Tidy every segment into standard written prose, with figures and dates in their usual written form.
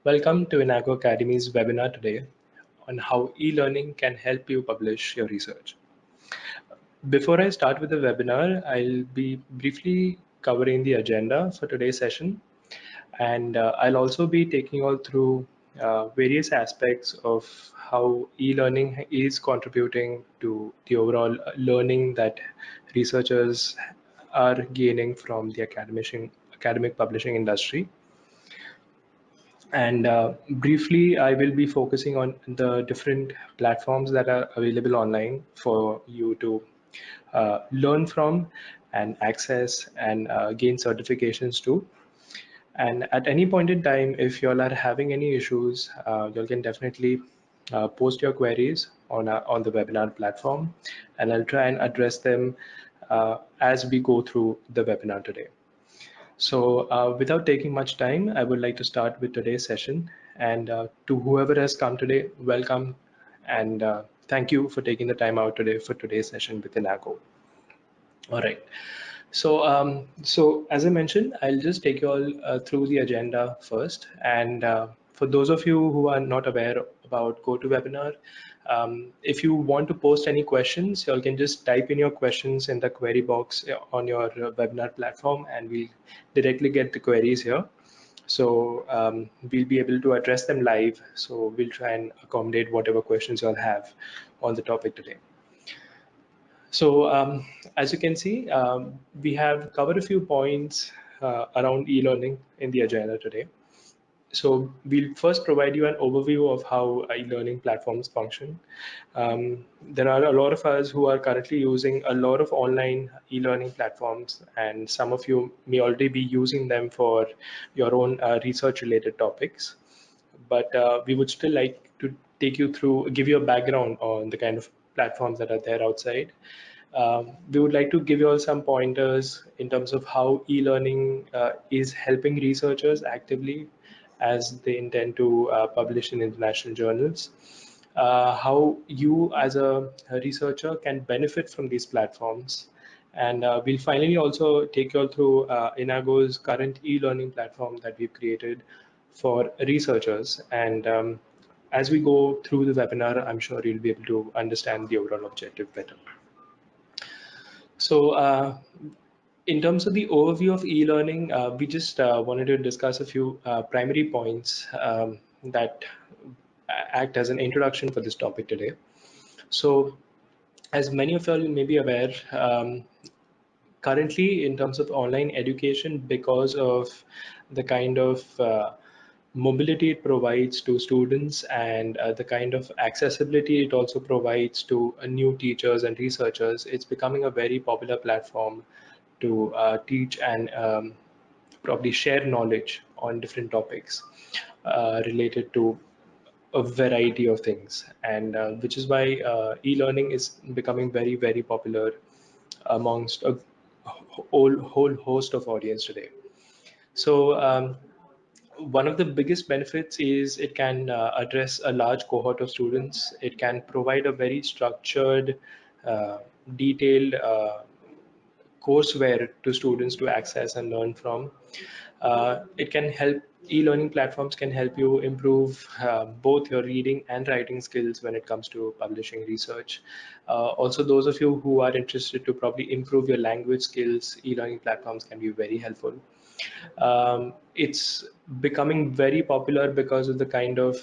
Welcome to Inago Academy's webinar today on how e-learning can help you publish your research. Before I start with the webinar, I'll be briefly covering the agenda for today's session, and I'll also be taking you all through various aspects of how e-learning is contributing to the overall learning that researchers are gaining from the academic publishing industry. And briefly, I will be focusing on the different platforms that are available online for you to learn from and access and gain certifications too. And at any point in time, if you all are having any issues, you can definitely post your queries on the webinar platform, and I'll try and address them as we go through the webinar today. So without taking much time, I would like to start with today's session. And to whoever has come today, welcome. And thank you for taking the time out today for today's session with Inago. All right. So as I mentioned, I'll just take you all through the agenda first. And for those of you who are not aware about GoToWebinar, if you want to post any questions, you all can just type in your questions in the query box on your webinar platform, and we'll directly get the queries here. So we'll be able to address them live. So we'll try and accommodate whatever questions you all have on the topic today. So as you can see, we have covered a few points around e-learning in the agenda today. So we'll first provide you an overview of how e-learning platforms function. There are a lot of us who are currently using a lot of online e-learning platforms, and some of you may already be using them for your own research-related topics. But we would still like to take you through, give you a background on the kind of platforms that are there outside. We would like to give you all some pointers in terms of how e-learning is helping researchers actively as they intend to publish in international journals. How you as a researcher can benefit from these platforms. And we'll finally also take you all through Inago's current e-learning platform that we've created for researchers. And as we go through the webinar, I'm sure you'll be able to understand the overall objective better. So in terms of the overview of e-learning, we just wanted to discuss a few primary points that act as an introduction for this topic today. So as many of you may be aware, currently in terms of online education, because of the kind of mobility it provides to students and the kind of accessibility it also provides to new teachers and researchers, it's becoming a very popular platform to teach and probably share knowledge on different topics related to a variety of things, and which is why e-learning is becoming very, very popular amongst a whole host of audience today. So one of the biggest benefits is it can address a large cohort of students. It can provide a very structured, detailed courseware to students to access and learn from. It can help, e-learning platforms can help you improve both your reading and writing skills when it comes to publishing research. Also, those of you who are interested to probably improve your language skills, e-learning platforms can be very helpful. It's becoming very popular because of the kind of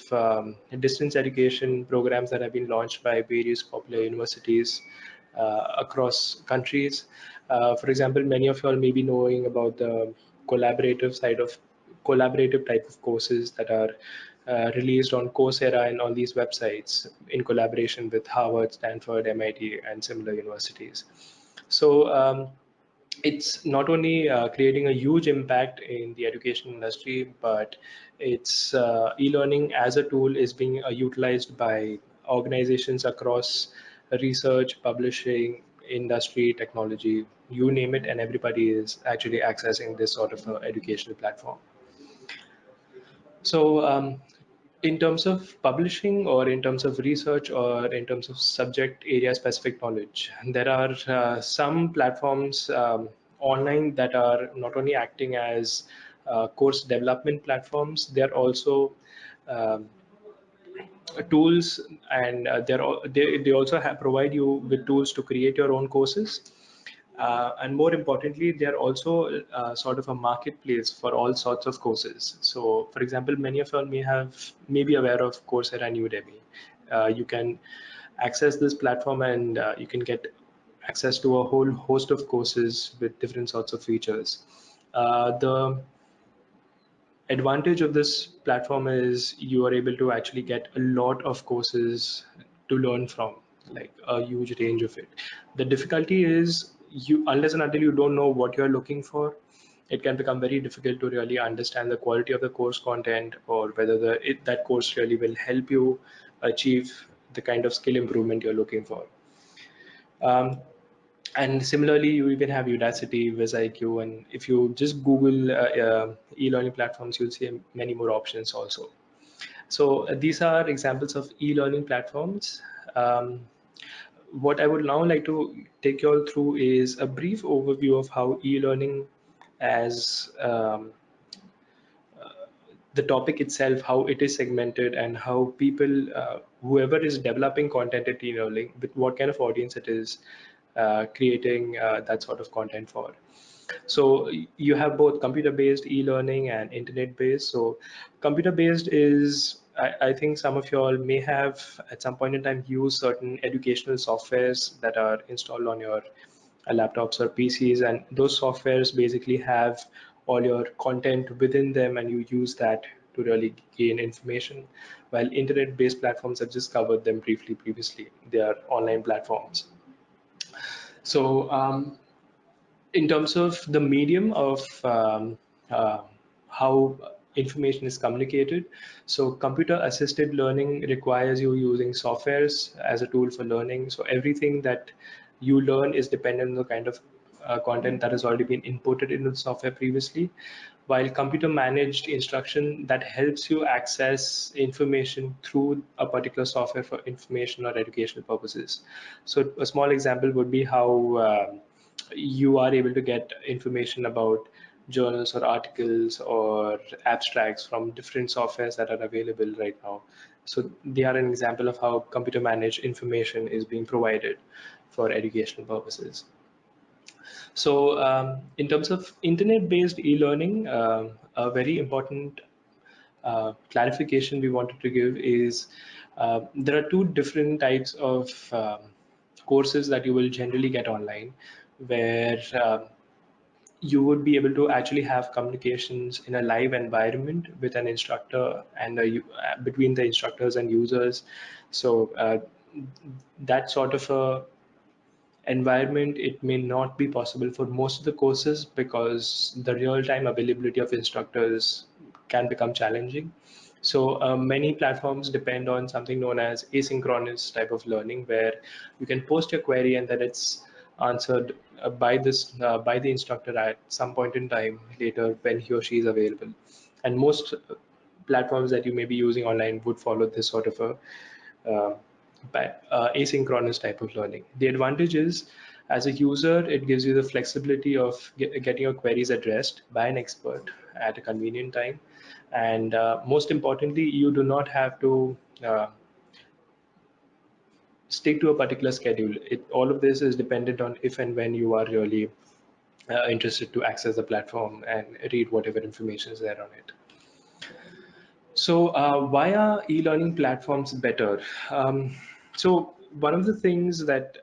distance education programs that have been launched by various popular universities across countries. For example, many of you all may be knowing about the collaborative side of collaborative type of courses that are released on Coursera and on these websites in collaboration with Harvard, Stanford, MIT, and similar universities. So it's not only creating a huge impact in the education industry, but it's e-learning as a tool is being utilized by organizations across research, publishing, industry, technology, you name it, and everybody is actually accessing this sort of educational platform. So in terms of publishing, or in terms of research, or in terms of subject area specific knowledge, there are some platforms online that are not only acting as course development platforms. They're also um, tools, and they also provide you with tools to create your own courses. And more importantly, they're also sort of a marketplace for all sorts of courses. So, for example, many of you may be aware of Coursera and Udemy. You can access this platform, and you can get access to a whole host of courses with different sorts of features. The advantage of this platform is you are able to actually get a lot of courses to learn from, like a huge range of it. The difficulty is, you unless and until you don't know what you're looking for, it can become very difficult to really understand the quality of the course content, or whether that course really will help you achieve the kind of skill improvement you're looking for. Um, and similarly, you even have Udacity, VizIQ, and if you just Google e-learning platforms, you'll see many more options also. So these are examples of e-learning platforms. Um, what I would now like to take you all through is a brief overview of how e-learning, as the topic itself, how it is segmented, and how people, whoever is developing content at e-learning, with what kind of audience it is creating that sort of content for. So you have both computer-based e-learning and internet-based. So computer-based is, I think some of you all may have at some point in time used certain educational softwares that are installed on your laptops or PCs, and those softwares basically have all your content within them, and you use that to really gain information. While internet-based platforms, I've just covered them briefly previously. They are online platforms. So in terms of the medium of how information is communicated, so computer assisted learning requires you using softwares as a tool for learning. So everything that you learn is dependent on the kind of content that has already been inputted into the software previously, while computer managed instruction, that helps you access information through a particular software for information or educational purposes. So a small example would be how you are able to get information about journals or articles or abstracts from different softwares that are available right now. So they are an example of how computer managed information is being provided for educational purposes. So in terms of internet-based e-learning, a very important clarification we wanted to give is there are two different types of courses that you will generally get online, where you would be able to actually have communications in a live environment with an instructor and between the instructors and users. So that sort of a environment, it may not be possible for most of the courses, because the real-time availability of instructors can become challenging. So many platforms depend on something known as asynchronous type of learning, where you can post your query and then it's answered by the instructor at some point in time later when he or she is available. And most platforms that you may be using online would follow this sort of a uh, asynchronous type of learning. The advantage is, as a user, it gives you the flexibility of getting your queries addressed by an expert at a convenient time. And most importantly, you do not have to stick to a particular schedule. All of this is dependent on if and when you are really interested to access the platform and read whatever information is there on it. So, why are e-learning platforms better? So, one of the things that,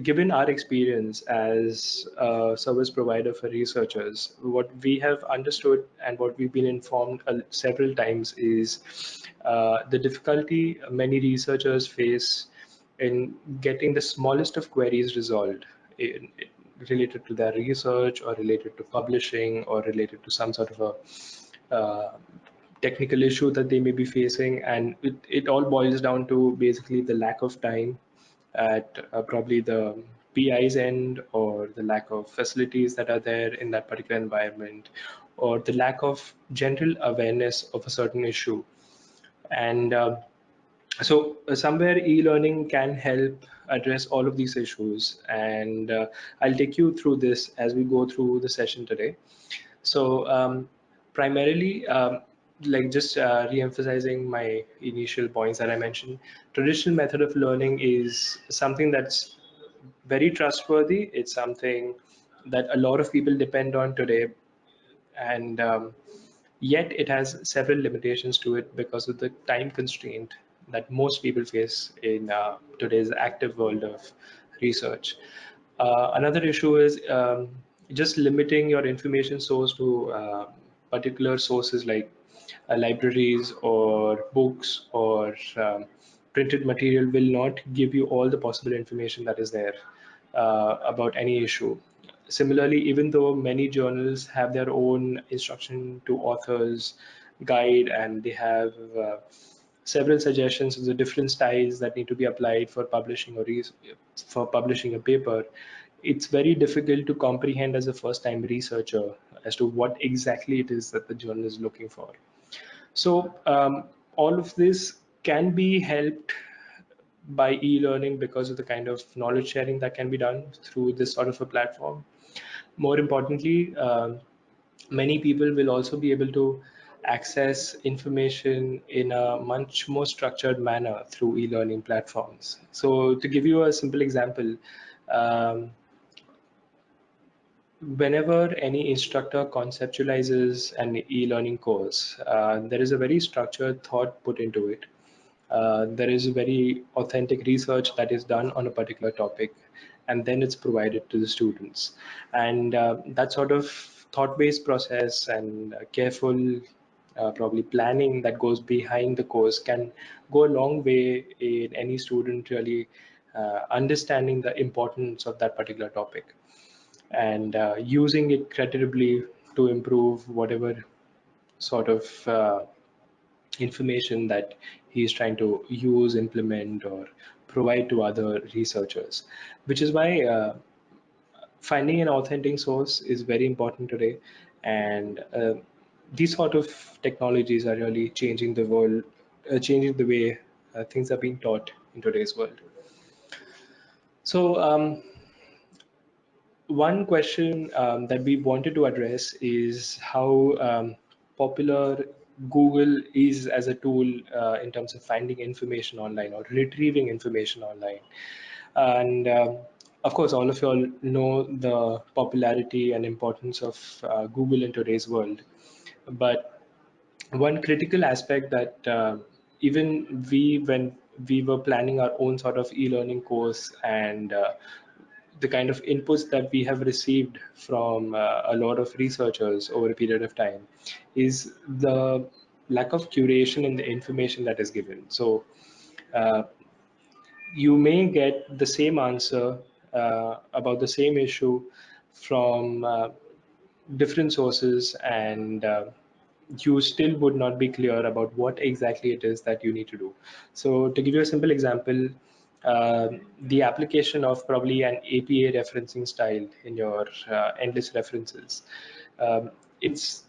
given our experience as a service provider for researchers, what we have understood and what we've been informed several times is the difficulty many researchers face in getting the smallest of queries resolved related to their research, or related to publishing, or related to some sort of a technical issue that they may be facing. And it all boils down to basically the lack of time at probably the PI's end, or the lack of facilities that are there in that particular environment, or the lack of general awareness of a certain issue. And so somewhere e-learning can help address all of these issues, and I'll take you through this as we go through the session today. So Primarily, like just re-emphasizing my initial points that I mentioned, traditional method of learning is something that's very trustworthy. It's something that a lot of people depend on today, and yet it has several limitations to it because of the time constraint that most people face in today's active world of research. Another issue is just limiting your information source to particular sources like libraries or books or printed material will not give you all the possible information that is there about any issue. Similarly, even though many journals have their own instruction to authors guide, and they have several suggestions of the different styles that need to be applied for publishing for publishing a paper, it's very difficult to comprehend as a first time researcher as to what exactly it is that the journal is looking for. So all of this can be helped by e-learning because of the kind of knowledge sharing that can be done through this sort of a platform. More importantly, many people will also be able to access information in a much more structured manner through e-learning platforms. So to give you a simple example, um, whenever any instructor conceptualizes an e-learning course, there is a very structured thought put into it. There is a very authentic research that is done on a particular topic, and then it's provided to the students. And that sort of thought-based process and careful, probably planning that goes behind the course can go a long way in any student really understanding the importance of that particular topic and using it creditably to improve whatever sort of information that he is trying to use, implement, or provide to other researchers, which is why finding an authentic source is very important today. And these sort of technologies are really changing the world, changing the way things are being taught in today's world. So, one question that we wanted to address is how popular Google is as a tool in terms of finding information online or retrieving information online. And of course, all of you all know the popularity and importance of Google in today's world. But one critical aspect that even we, when we were planning our own sort of e-learning course and the kind of inputs that we have received from a lot of researchers over a period of time is the lack of curation in the information that is given. So uh, you may get the same answer about the same issue from different sources, and you still would not be clear about what exactly it is that you need to do. So to give you a simple example, the application of probably an APA referencing style in your endless references, it's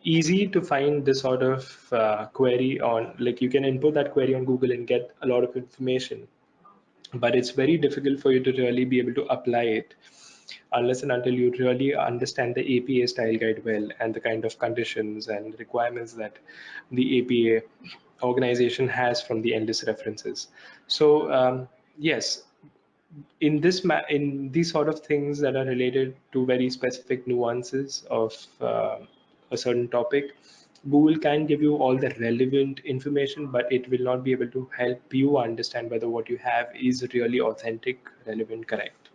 easy to find this sort of query on, like, you can input that query on Google and get a lot of information, but it's very difficult for you to really be able to apply it unless and until you really understand the APA style guide well and the kind of conditions and requirements that the APA organization has from the endless references. So yes, in these sort of things that are related to very specific nuances of a certain topic, Google can give you all the relevant information, but it will not be able to help you understand whether what you have is really authentic, relevant, correct.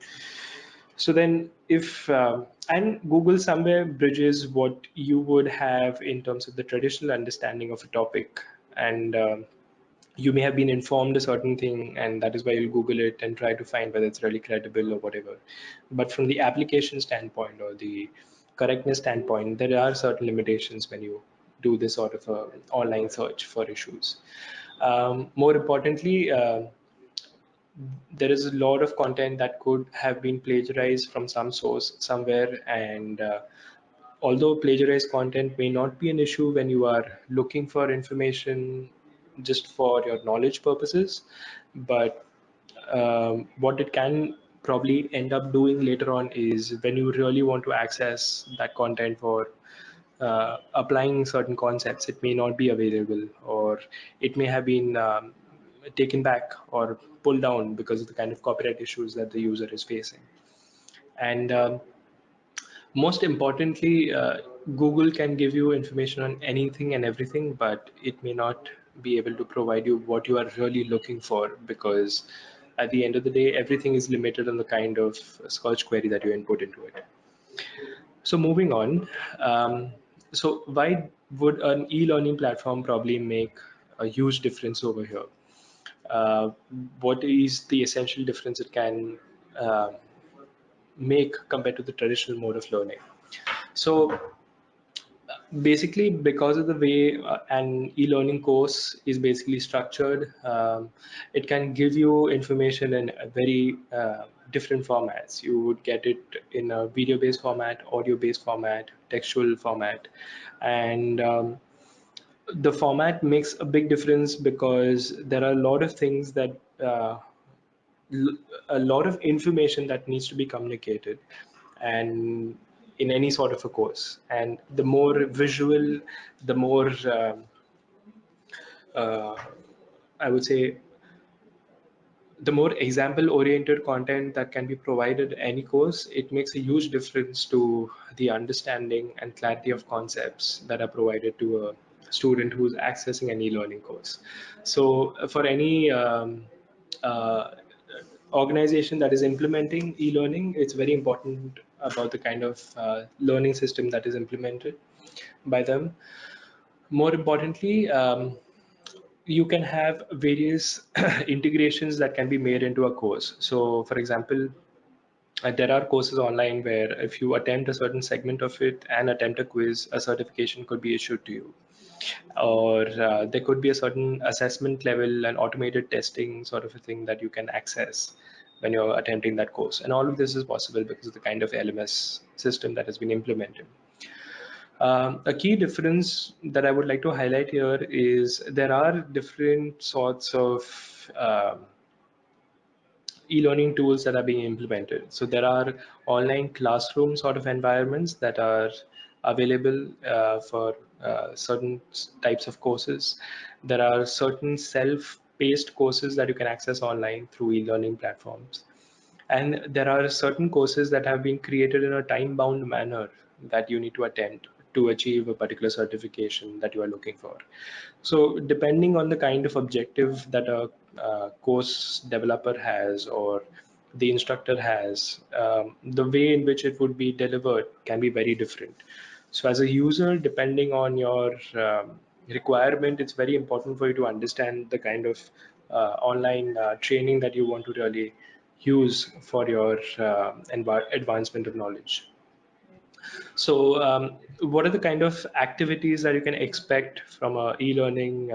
So then if and Google somewhere bridges what you would have in terms of the traditional understanding of a topic, and you may have been informed a certain thing, and that is why you'll Google it and try to find whether it's really credible or whatever. But from the application standpoint or the correctness standpoint, there are certain limitations when you do this sort of a online search for issues. More importantly, there is a lot of content that could have been plagiarized from some source somewhere, and although plagiarized content may not be an issue when you are looking for information just for your knowledge purposes, but what it can probably end up doing later on is when you really want to access that content for applying certain concepts, it may not be available, or it may have been taken back or pulled down because of the kind of copyright issues that the user is facing. And most importantly, Google can give you information on anything and everything, but it may not be able to provide you what you are really looking for, because at the end of the day, everything is limited on the kind of search query that you input into it. So moving on, so why would an e-learning platform probably make a huge difference over here? Uh, what is the essential difference it can uh, make compared to the traditional mode of learning? So basically, because of the way an e-learning course is basically structured, it can give you information in a very different formats. You would get it in a video-based format, audio-based format, textual format, and the format makes a big difference because there are a lot of things that a lot of information that needs to be communicated, and in any sort of a course, and the more visual, the more uh, I would say, the more example oriented content that can be provided in any course, it makes a huge difference to the understanding and clarity of concepts that are provided to a student who's accessing an e-learning course. So for any uh, organization that is implementing e-learning, it's very important about the kind of learning system that is implemented by them. More importantly, you can have various integrations that can be made into a course. So for example, there are courses online where if you attempt a certain segment of it and attempt a quiz, a certification could be issued to you. Or there could be a certain assessment level and automated testing sort of a thing that you can access when you're attempting that course. And all of this is possible because of the kind of LMS system that has been implemented. A key difference that I would like to highlight here is there are different sorts of e-learning tools that are being implemented. So there are online classroom sort of environments that are available for certain types of courses. There are certain self-paced courses that you can access online through e-learning platforms. And there are certain courses that have been created in a time-bound manner that you need to attempt to achieve a particular certification that you are looking for. So depending on the kind of objective that a course developer has or the instructor has, the way in which it would be delivered can be very different. So as a user, depending on your requirement, it's very important for you to understand the kind of online training that you want to really use for your advancement of knowledge. So, what are the kind of activities that you can expect from a e-learning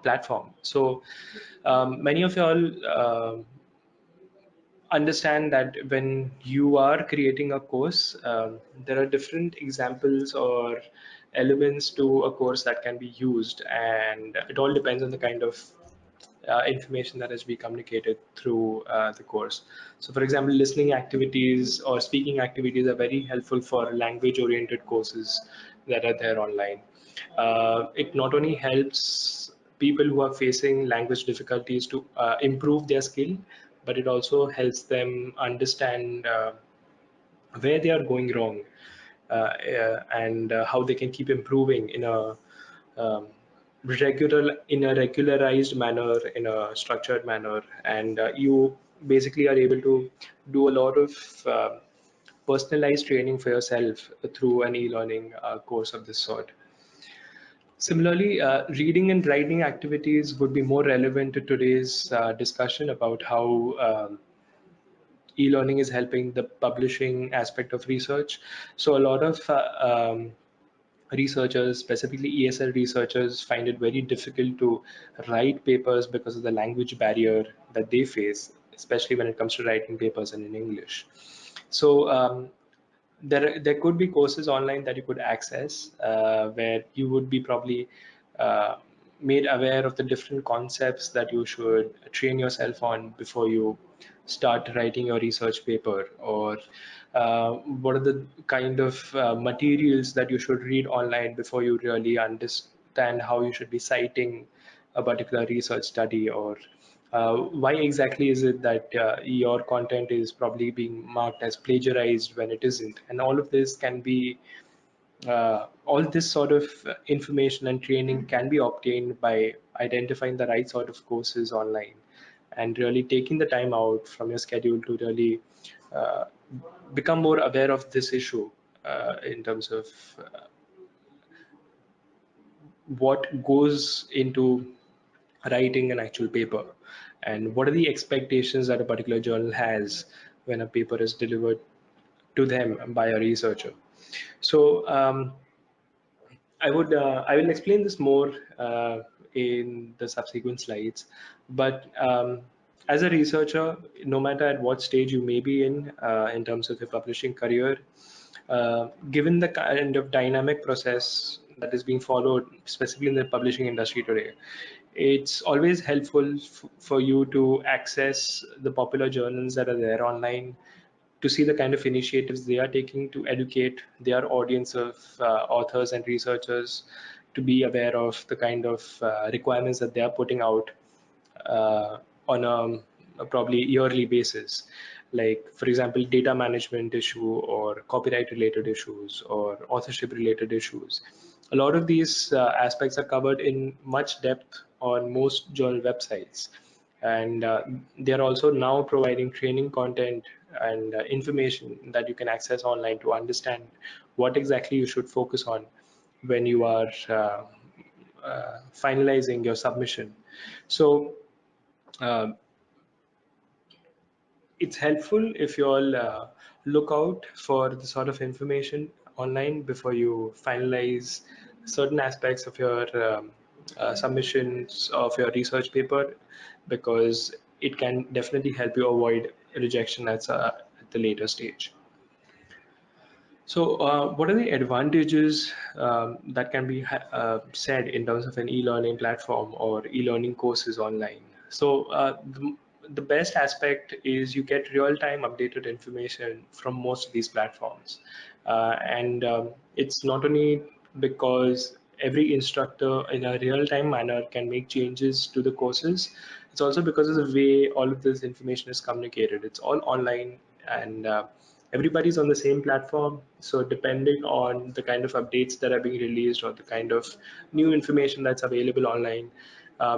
platform? So, many of y'all understand that when you are creating a course, there are different examples or elements to a course that can be used, and it all depends on the kind of information that has been communicated through the course. So for example, listening activities or speaking activities are very helpful for language oriented courses that are there online. It not only helps people who are facing language difficulties to improve their skill, but it also helps them understand where they are going wrong, and how they can keep improving um, in a regularized manner, in a structured manner, and you basically are able to do a lot of personalized training for yourself through an e-learning course of this sort. Similarly, reading and writing activities would be more relevant to today's discussion about how e-learning is helping the publishing aspect of research. So a lot of researchers, specifically ESL researchers, find it very difficult to write papers because of the language barrier that they face, especially when it comes to writing papers and in English. So there could be courses online that you could access where you would be probably uh, made aware of the different concepts that you should train yourself on before you start writing your research paper, or what are the kind of materials that you should read online before you really understand how you should be citing a particular research study, or why exactly is it that your content is probably being marked as plagiarized when it isn't. And all of this can be all this sort of information and training can be obtained by identifying the right sort of courses online and really taking the time out from your schedule to really uh, become more aware of this issue in terms of what goes into writing an actual paper, and what are the expectations that a particular journal has when a paper is delivered to them by a researcher. So I will explain this more in the subsequent slides. But as a researcher, no matter at what stage you may be in terms of your publishing career, given the kind of dynamic process that is being followed, specifically in the publishing industry today, it's always helpful for you to access the popular journals that are there online, to see the kind of initiatives they are taking to educate their audience of authors and researchers, to be aware of the kind of requirements that they are putting out on a probably yearly basis. Like, for example, data management issue, or copyright related issues, or authorship related issues. A lot of these aspects are covered in much depth on most journal websites, and they are also now providing training content and information that you can access online to understand what exactly you should focus on when you are finalizing your submission. So uh, it's helpful if you all look out for the sort of information online before you finalize certain aspects of your submissions of your research paper, because it can definitely help you avoid rejection at the later stage. So, what are the advantages that can be said in terms of an e-learning platform or e-learning courses online? So, the best aspect is you get real-time updated information from most of these platforms, and it's not only because every instructor in a real-time manner can make changes to the courses. It's also because of the way all of this information is communicated. It's all online, and everybody's on the same platform. So depending on the kind of updates that are being released, or the kind of new information that's available online,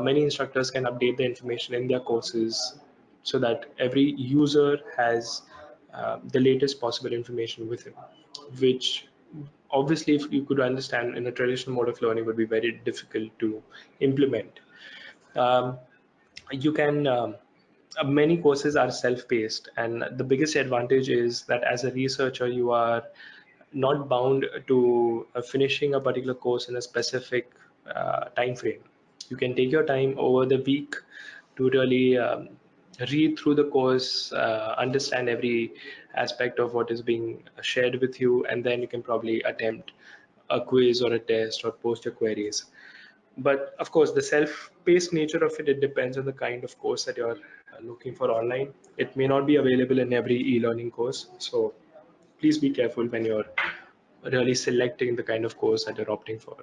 many instructors can update the information in their courses so that every user has the latest possible information with him, which obviously, if you could understand, in a traditional mode of learning, would be very difficult to implement. um, you can Many courses are self-paced, and the biggest advantage is that as a researcher you are not bound to finishing a particular course in a specific time frame. You can take your time over the week to really read through the course, understand every aspect of what is being shared with you, and then you can probably attempt a quiz or a test or post your queries. But of course, the self-paced nature of it depends on the kind of course that you're looking for online. It may not be available in every e-learning course, so please be careful when you're really selecting the kind of course that you're opting for.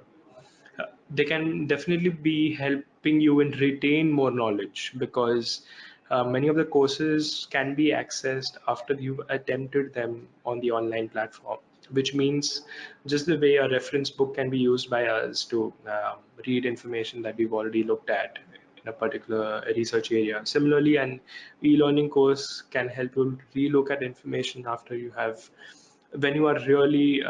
They can definitely be helping you in retain more knowledge, because many of the courses can be accessed after you've attempted them on the online platform, which means just the way a reference book can be used by us to read information that we've already looked at in a particular research area. Similarly, an e-learning course can help you relook at information after you have, when you are really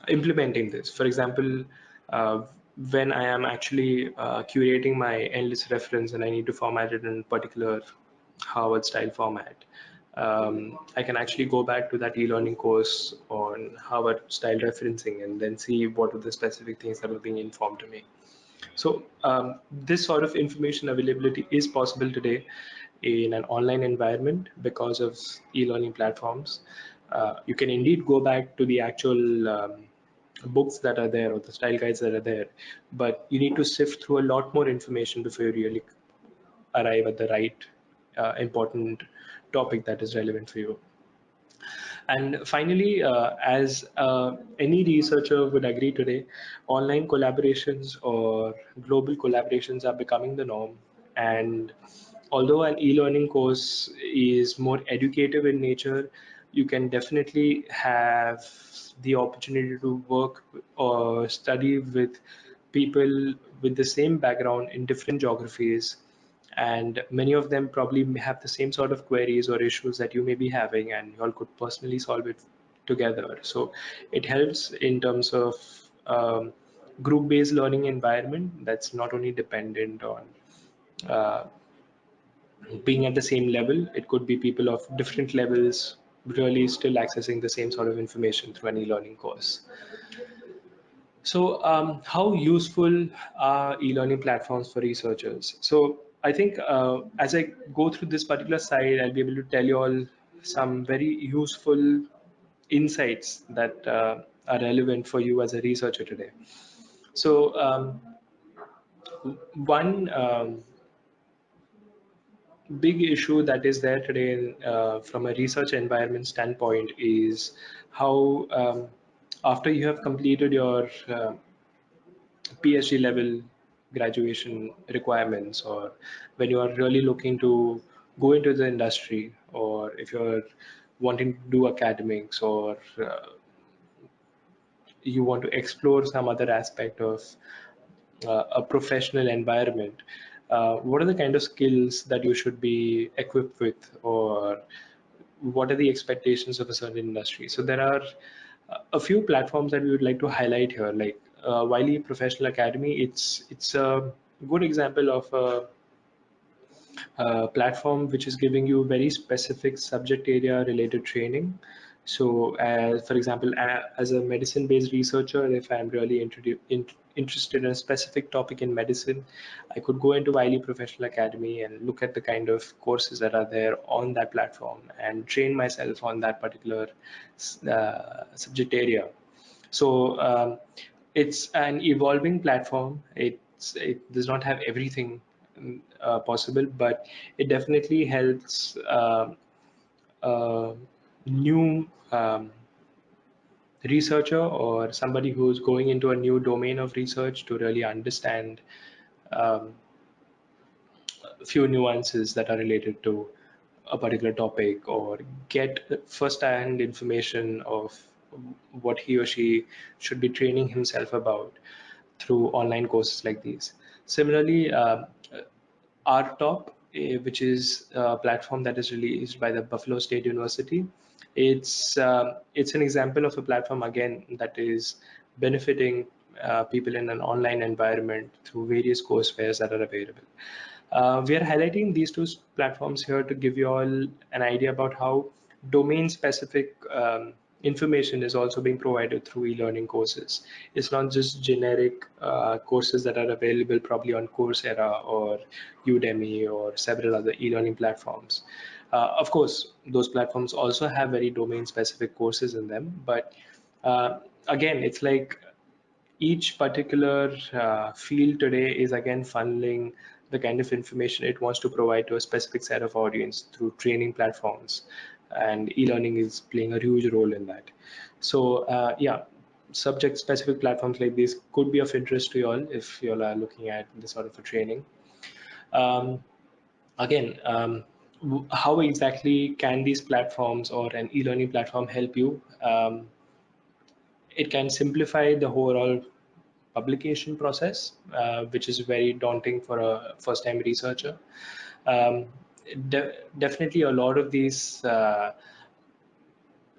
implementing this. For example, when I am actually curating my endless reference and I need to format it in a particular Harvard style format, I can actually go back to that e-learning course on Harvard style referencing and then see what are the specific things that were being informed to me. So this sort of information availability is possible today in an online environment because of e-learning platforms. You can indeed go back to the actual books that are there or the style guides that are there, but you need to sift through a lot more information before you really arrive at the right important topic that is relevant for you. And finally, as any researcher would agree today, online collaborations or global collaborations are becoming the norm. And although an e-learning course is more educative in nature, you can definitely have the opportunity to work or study with people with the same background in different geographies, and many of them probably may have the same sort of queries or issues that you may be having, and you all could personally solve it together. So it helps in terms of group-based learning environment that's not only dependent on uh, being at the same level. It could be people of different levels really still accessing the same sort of information through any learning course. So, how useful are e-learning platforms for researchers? So, I think as I go through this particular side, I'll be able to tell you all some very useful insights that are relevant for you as a researcher today. So, one big issue that is there today from a research environment standpoint is how after you have completed your PhD level graduation requirements, or when you are really looking to go into the industry, or if you're wanting to do academics, or you want to explore some other aspect of a professional environment, what are the kind of skills that you should be equipped with, or what are the expectations of a certain industry? So there are a few platforms that we would like to highlight here, like Wiley Professional Academy. It's a good example of a platform which is giving you very specific subject area related training. So, for example, as a medicine based researcher, if I'm really interested in a specific topic in medicine, I could go into Wiley Professional Academy and look at the kind of courses that are there on that platform and train myself on that particular subject area. So it's an evolving platform. It does not have everything possible, but it definitely helps a new researcher or somebody who's going into a new domain of research to really understand um, a few nuances that are related to a particular topic, or get first-hand information of what he or she should be training himself about through online courses like these. Similarly, RTOP, which is a platform that is released by the Buffalo State University, it's an example of a platform again that is benefiting people in an online environment through various course fairs that are available. We are highlighting these two platforms here to give you all an idea about how domain-specific information is also being provided through e-learning courses. It's not just generic courses that are available probably on Coursera or Udemy or several other e-learning platforms. Of course, those platforms also have very domain-specific courses in them, but again, it's like each particular field today is again funneling the kind of information it wants to provide to a specific set of audience through training platforms, and e-learning is playing a huge role in that. So yeah, subject specific platforms like this could be of interest to you all if you all are looking at this sort of a training. um, Again, how exactly can these platforms or an e-learning platform help you? It can simplify the overall publication process, which is very daunting for a first-time researcher. Um, Definitely, a lot of these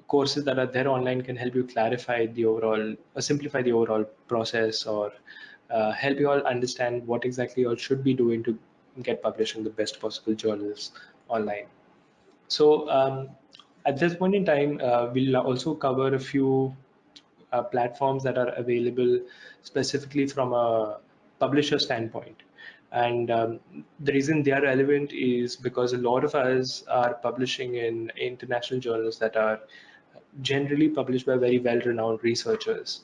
courses that are there online can help you clarify the overall, simplify the overall process, or help you all understand what exactly you all should be doing to get published in the best possible journals online. So at this point in time, we'll also cover a few platforms that are available specifically from a publisher standpoint. And the reason they are relevant is because a lot of us are publishing in international journals that are generally published by very well-renowned researchers.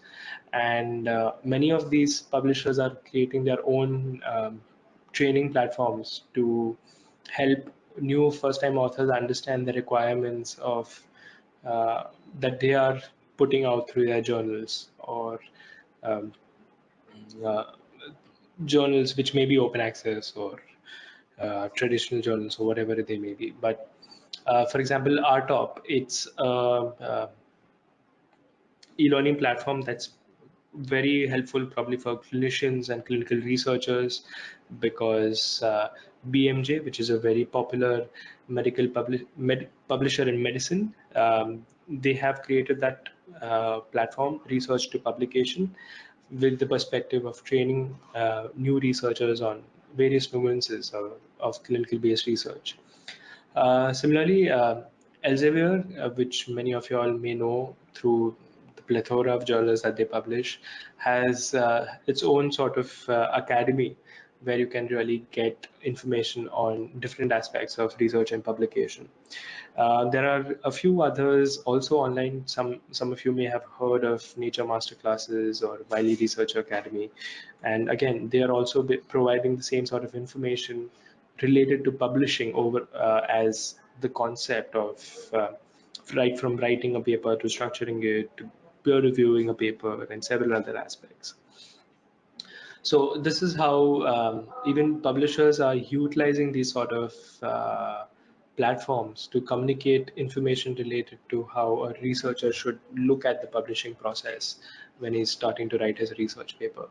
And many of these publishers are creating their own training platforms to help new first-time authors understand the requirements of that they are putting out through their journals, or um, uh, journals which may be open access, or traditional journals, or whatever they may be. But for example, RTOP, it's e-learning platform that's very helpful probably for clinicians and clinical researchers, because BMJ, which is a very popular medical publisher in medicine, they have created that platform, research to publication, with the perspective of training new researchers on various nuances of clinical based research. Similarly, Elsevier, which many of you all may know through the plethora of journals that they publish, has its own sort of academy where you can really get information on different aspects of research and publication. There are a few others also online. Some of you may have heard of Nature Masterclasses or Wiley Research Academy, and again, they are also providing the same sort of information related to publishing over as the concept of right from writing a paper to structuring it to peer reviewing a paper and several other aspects. So this is how even publishers are utilizing these sort of platforms to communicate information related to how a researcher should look at the publishing process when he's starting to write his research paper.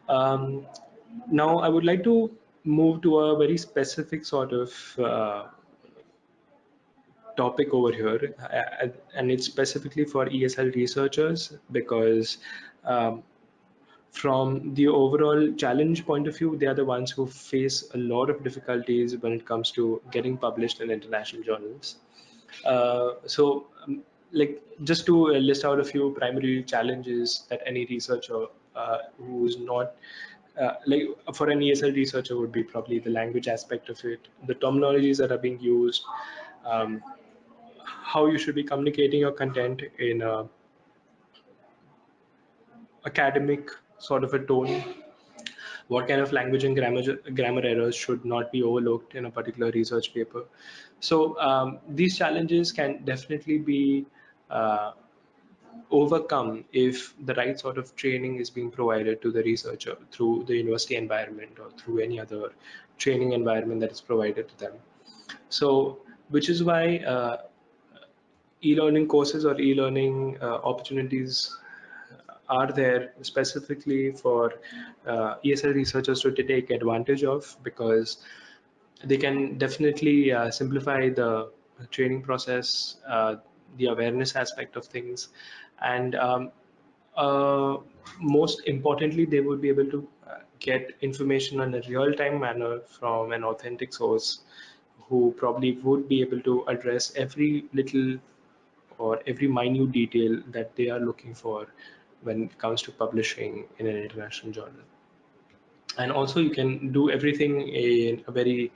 Um, Now, I would like to move to a very specific sort of topic over here, and it's specifically for ESL researchers, because um, from the overall challenge point of view, they are the ones who face a lot of difficulties when it comes to getting published in international journals. Like, just to list out a few primary challenges that any researcher who's not like for an ESL researcher would be probably the language aspect of it, the terminologies that are being used, um, how you should be communicating your content in a academic sort of a tone, what kind of language and grammar errors should not be overlooked in a particular research paper. So these challenges can definitely be uh, overcome if the right sort of training is being provided to the researcher through the university environment or through any other training environment that is provided to them. So, which is why e-learning courses or e-learning opportunities are there specifically for ESL researchers to take advantage of, because they can definitely simplify the training process, the awareness aspect of things, and uh, most importantly, they would be able to get information in a real-time manner from an authentic source, who probably would be able to address every little or every minute detail that they are looking for when it comes to publishing in an international journal. And also, you can do everything in a very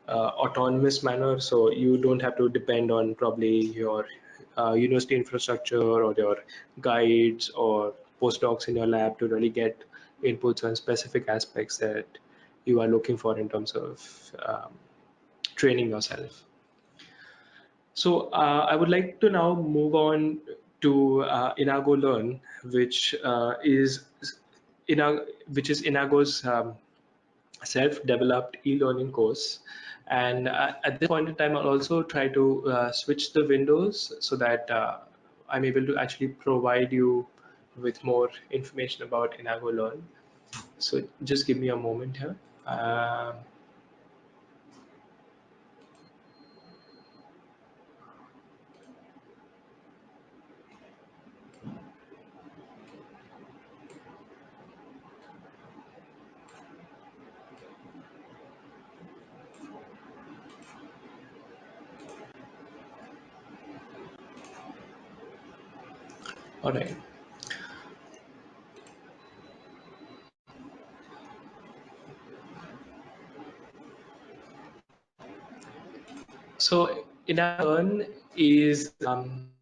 autonomous manner, so you don't have to depend on probably your university infrastructure or your guides or postdocs in your lab to really get inputs on specific aspects that you are looking for in terms of training yourself. So I would like to now move on to Inago Learn, which is Inago's self-developed e-learning course. And at this point in time, I'll also try to switch the windows so that I'm able to actually provide you with more information about Inago Learn. So just give me a moment here. All right. So Inago Learn is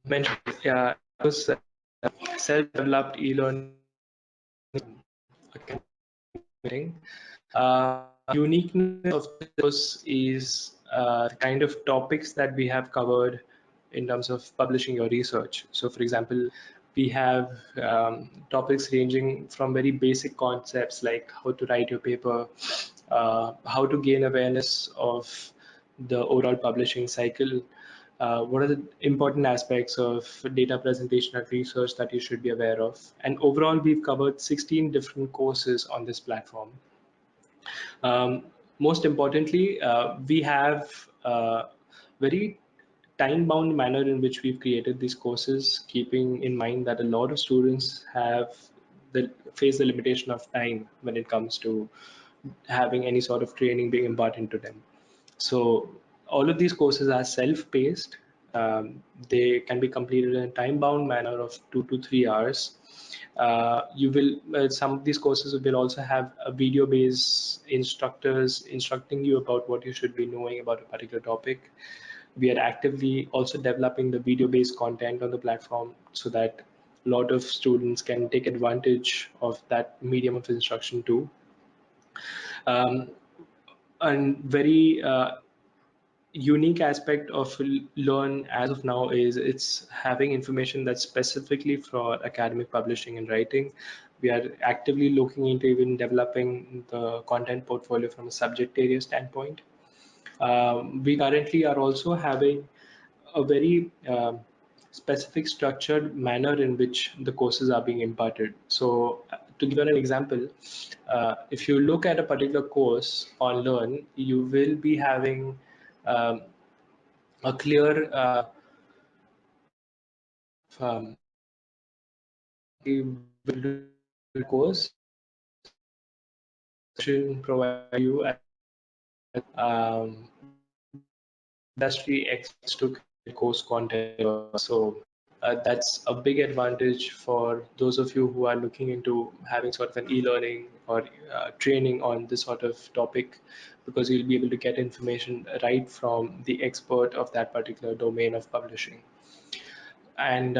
mentioned. It was self-developed e-learning academy. Uniqueness of this course is the kind of topics that we have covered in terms of publishing your research. So, for example, we have topics ranging from very basic concepts like how to write your paper, how to gain awareness of the overall publishing cycle, what are the important aspects of data presentation and research that you should be aware of. And overall, we've covered 16 different courses on this platform. Most importantly, we have a very time-bound manner in which we've created these courses, keeping in mind that a lot of students face the limitation of time when it comes to having any sort of training being imparted to them. So all of these courses are self-paced. They can be completed in a time-bound manner of 2 to 3 hours. You will Some of these courses will also have a video-based instructors instructing you about what you should be knowing about a particular topic. We are actively also developing the video-based content on the platform so that a lot of students can take advantage of that medium of instruction too. Um, and very unique aspect of Learn as of now is it's having information that's specifically for academic publishing and writing. We are actively looking into even developing the content portfolio from a subject area standpoint. We currently are also having a very specific structured manner in which the courses are being imparted. So, to give you an example, if you look at a particular course on Learn, you will be having um, a clear um, course should provide you industry experts to create course content. So that's a big advantage for those of you who are looking into having sort of an e-learning or training on this sort of topic, because you'll be able to get information right from the expert of that particular domain of publishing. And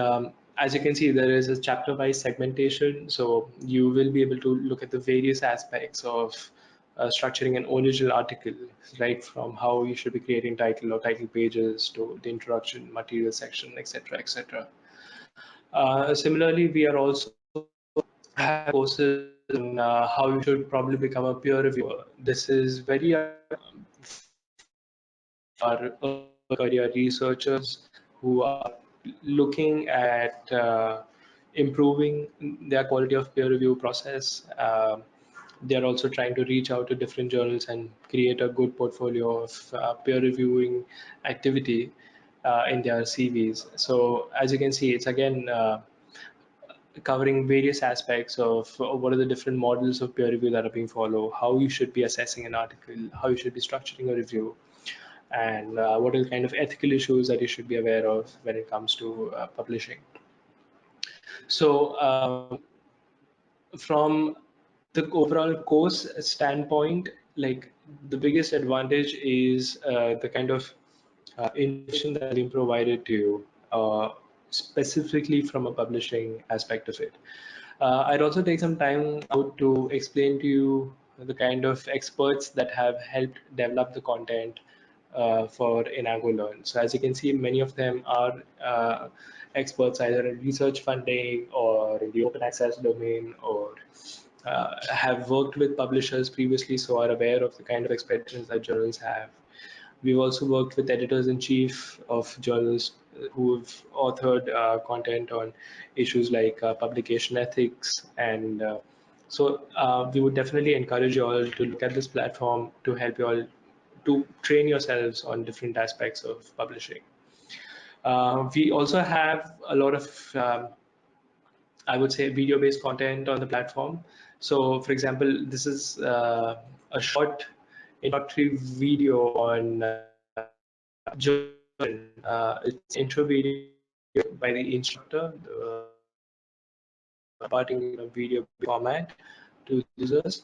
as you can see, there is a chapter wise segmentation, so you will be able to look at the various aspects of structuring an original article, right from how you should be creating title or title pages to the introduction, material section, etc., etc. Similarly, we are also have courses on how you should probably become a peer reviewer. This is very our career researchers who are looking at improving their quality of peer review process. They're also trying to reach out to different journals and create a good portfolio of peer reviewing activity in their CVs. So as you can see, it's again covering various aspects of what are the different models of peer review that are being followed, how you should be assessing an article, how you should be structuring a review, and what are the kind of ethical issues that you should be aware of when it comes to publishing. So from the overall course standpoint, like the biggest advantage is the kind of information that is being provided to you, specifically from a publishing aspect of it. I'd also take some time out to explain to you the kind of experts that have helped develop the content for Enago Learn. So as you can see, many of them are experts either in research funding or in the open access domain, or have worked with publishers previously, so are aware of the kind of expectations that journals have. We've also worked with editors-in-chief of journals who've authored content on issues like publication ethics. And we would definitely encourage you all to look at this platform to help you all to train yourselves on different aspects of publishing. We also have a lot of I would say video-based content on the platform. So, for example, this is a short introductory video on German. It's intro video by the instructor, imparting a video format to users.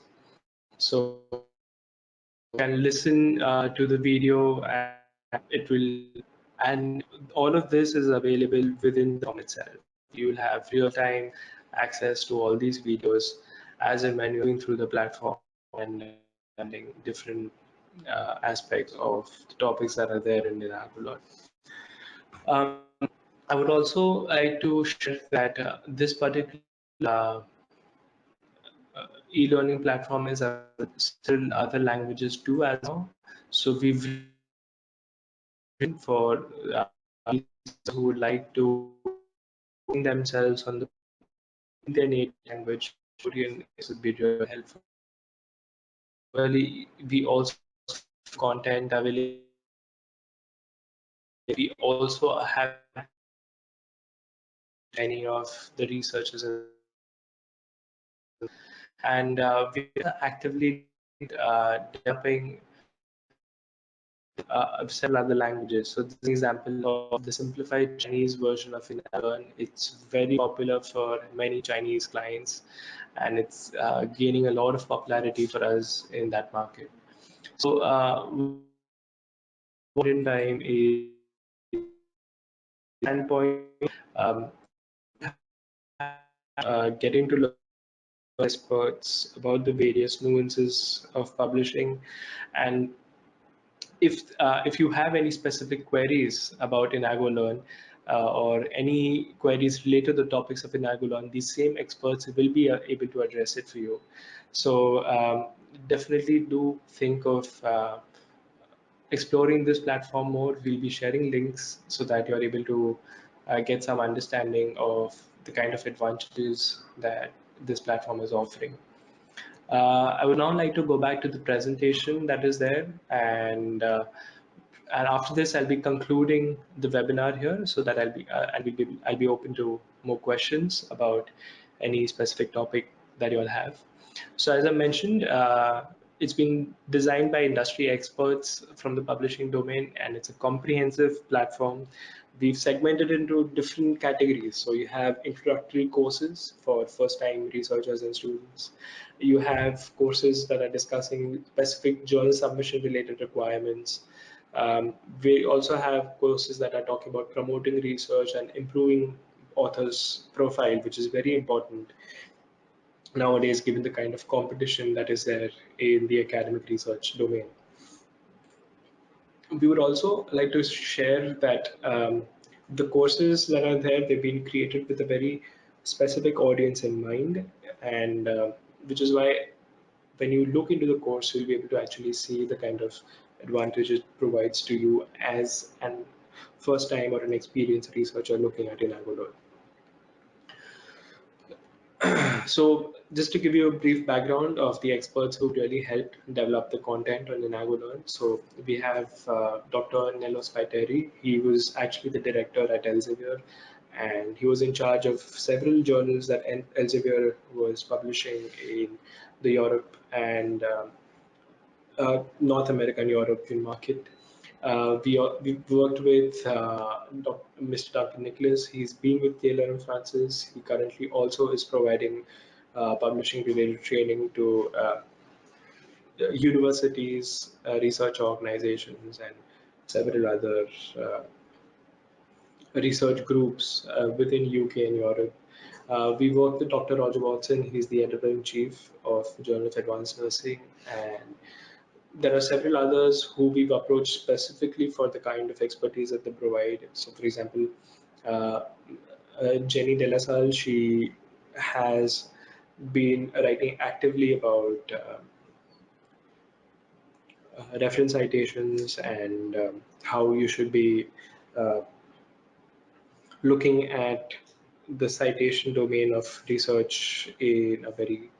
So you can listen to the video, and it will, and all of this is available within the platform itself. You will have real-time access to all these videos as and when you're going through the platform, and understanding different aspects of the topics that are there in Inaguloy. Um, I would also like to share that this particular e-learning platform is available in several other languages too as of now. So we've for who would like to train themselves on their native language, Korean, it would be really helpful. Really, we also have content available. We also have any of the researchers, and we are actively developing several other languages. So this is an example of the simplified Chinese version of Learn. It's very popular for many Chinese clients, and it's gaining a lot of popularity for us in that market. So in time is standpoint, um, getting to learn experts about the various nuances of publishing, and if you have any specific queries about Inago Learn or any queries related to the topics of Inago Learn, these same experts will be able to address it for you. So definitely do think of exploring this platform more. We'll be sharing links so that you're able to get some understanding of the kind of advantages that this platform is offering. I would now like to go back to the presentation that is there, and after this, I'll be concluding the webinar here, so that I'll be open to more questions about any specific topic that you'll have. So as I mentioned, it's been designed by industry experts from the publishing domain, and it's a comprehensive platform. We've segmented into different categories. So you have introductory courses for first-time researchers and students. You have courses that are discussing specific journal submission related requirements. We also have courses that are talking about promoting research and improving authors' profile, which is very important nowadays given the kind of competition that is there in the academic research domain. We would also like to share that the courses that are there, they've been created with a very specific audience in mind, and which is why when you look into the course, you'll be able to actually see the kind of advantage it provides to you as an first time or an experienced researcher looking at Inagolo. So just to give you a brief background of the experts who really helped develop the content on Inago Learn. So we have Dr. Nello Spiteri. He was actually the director at Elsevier, and he was in charge of several journals that Elsevier was publishing in the Europe and North American European market. We worked with Mr. Duncan Nicholas. He's been with Taylor and Francis. He currently also is providing publishing related training to universities, research organizations, and several other uh, research groups within UK and Europe. We work with Dr. Roger Watson. He's the editor-in-chief of Journal of Advanced Nursing, and there are several others who we've approached specifically for the kind of expertise that they provide. So, for example, uh, Jenny De La Salle, she has been writing actively about reference citations and how you should be uh, looking at the citation domain of research in a very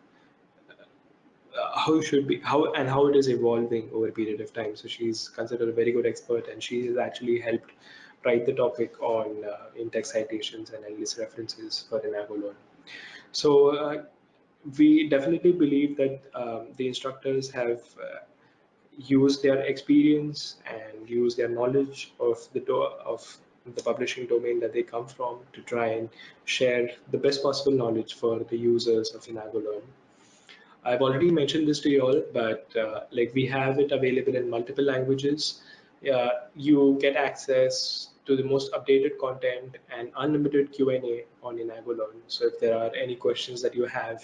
how it should be how it is evolving over a period of time. So she's considered a very good expert, and she has actually helped write the topic on in-text citations and endless references for Inagolon. So we definitely believe that the instructors have used their experience and used their knowledge of the publishing domain that they come from to try and share the best possible knowledge for the users of Inagolon. I've already mentioned this to you all, but like we have it available in multiple languages. You get access to the most updated content and unlimited Q&A on Inago Learn. So if there are any questions that you have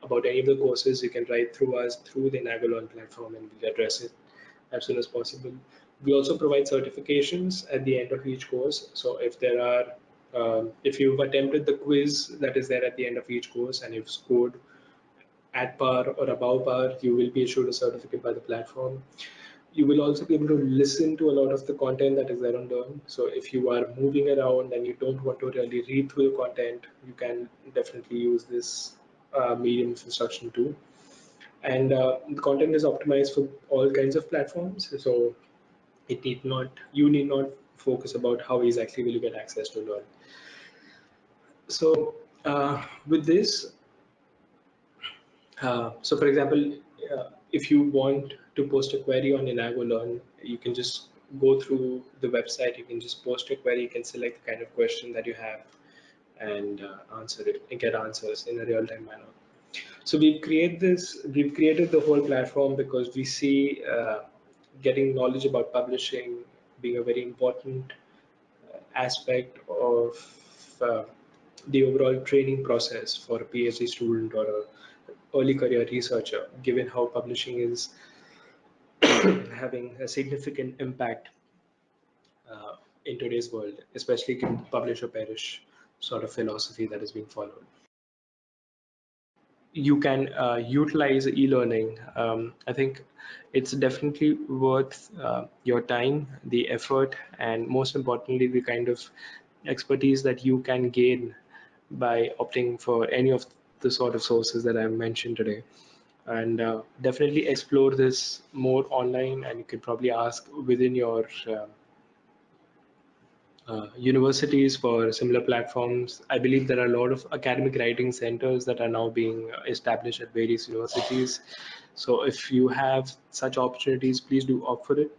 about any of the courses, you can write through us through the Inago Learn platform, and we'll address it as soon as possible. We also provide certifications at the end of each course. So if there are, if you've attempted the quiz that is there at the end of each course and you've scored at par or above par, you will be issued a certificate by the platform. You will also be able to listen to a lot of the content that is there on Learn. So if you are moving around and you don't want to really read through the content, you can definitely use this medium of instruction too. And the content is optimized for all kinds of platforms. So you need not focus about how exactly will you get access to Learn. So with this, so for example, if you want to post a query on Inago Learn, you can just go through the website, you can just post a query, you can select the kind of question that you have and answer it and get answers in a real-time manner. So we've created the whole platform because we see getting knowledge about publishing being a very important aspect of the overall training process for a PhD student or a early career researcher, given how publishing is having a significant impact in today's world, especially given the publish or perish sort of philosophy that is being followed. You can utilize e-learning. I think it's definitely worth your time, the effort, and most importantly, the kind of expertise that you can gain by opting for any of the sort of sources that I've mentioned today. And definitely explore this more online, and you can probably ask within your universities for similar platforms. I believe there are a lot of academic writing centers that are now being established at various universities. So if you have such opportunities, please do opt for it.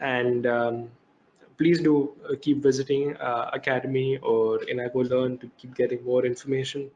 And please do keep visiting Academy or Inago Learn to keep getting more information.